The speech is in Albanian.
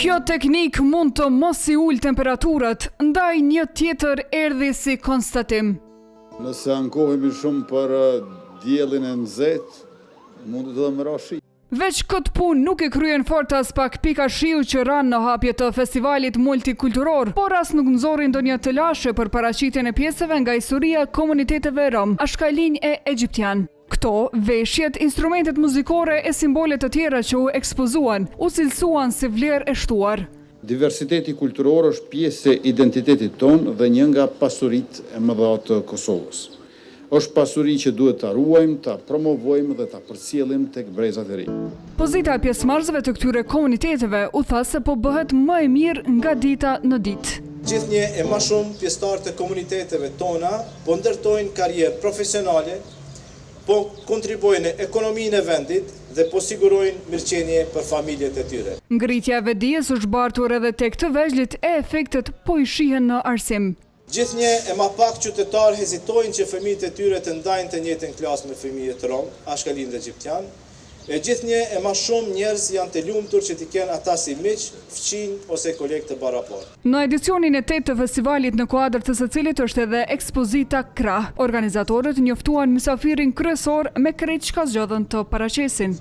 Kjo teknik mund të mos i ul temperaturat, ndaj një tjetër erdhi si konstatim. Nëse ankohemi shumë për diellin e nxehtë, mund të më rashi. Veç këtë punë nuk e kryen fort as pak pika shiu që ranë në hapje të festivalit multikulturor, por as nuk nxorri ndonjë të lashe për paraqitjen e pjesëve nga historia e komuniteteve rom, ashkalinj e egjiptian. Këto, veshjet, instrumentet muzikore e simbolet të tjera që u ekspozuan, u cilësuan si vlerë e shtuar. Diversiteti kulturor është pjesë e identitetit tonë dhe një nga pasuritë e mëdha të Kosovës. Është pasuri që duhet ta ruajmë, ta promovojmë dhe ta përcjellim tek brezat e ri. Pozita e pjesëmarrësve të këtyre komuniteteve u tha se po bëhet më e mirë nga dita në ditë. Gjithnjë e më shumë pjesëtarë të komuniteteve tona po ndërtojnë karrierë profesionale, po kontribuojnë në ekonominë e vendit dhe po sigurojnë mirëqenie për familjet e tyre. Ngritja e vetdijes u zhbartur edhe tek të vegjëlit e efektet po i shihen në arsim. Gjithnjë e më pak qytetarë hezitojnë që fëmijët e tyre të ndajnë të njëjtën klasë me fëmijët rom, ashkalin dhe egjiptian. E gjithnjë e më shumë njerëz janë të lumtur që t'i kenë ata si miq, fëmijë ose kolegë të barabartë. Në edicionin e 8 të festivalit në kuadër të së cilit është edhe ekspozita Krah. Organizatorët njoftuan mysafirin kryesor me krejt çka zgjodhen të paraqesin.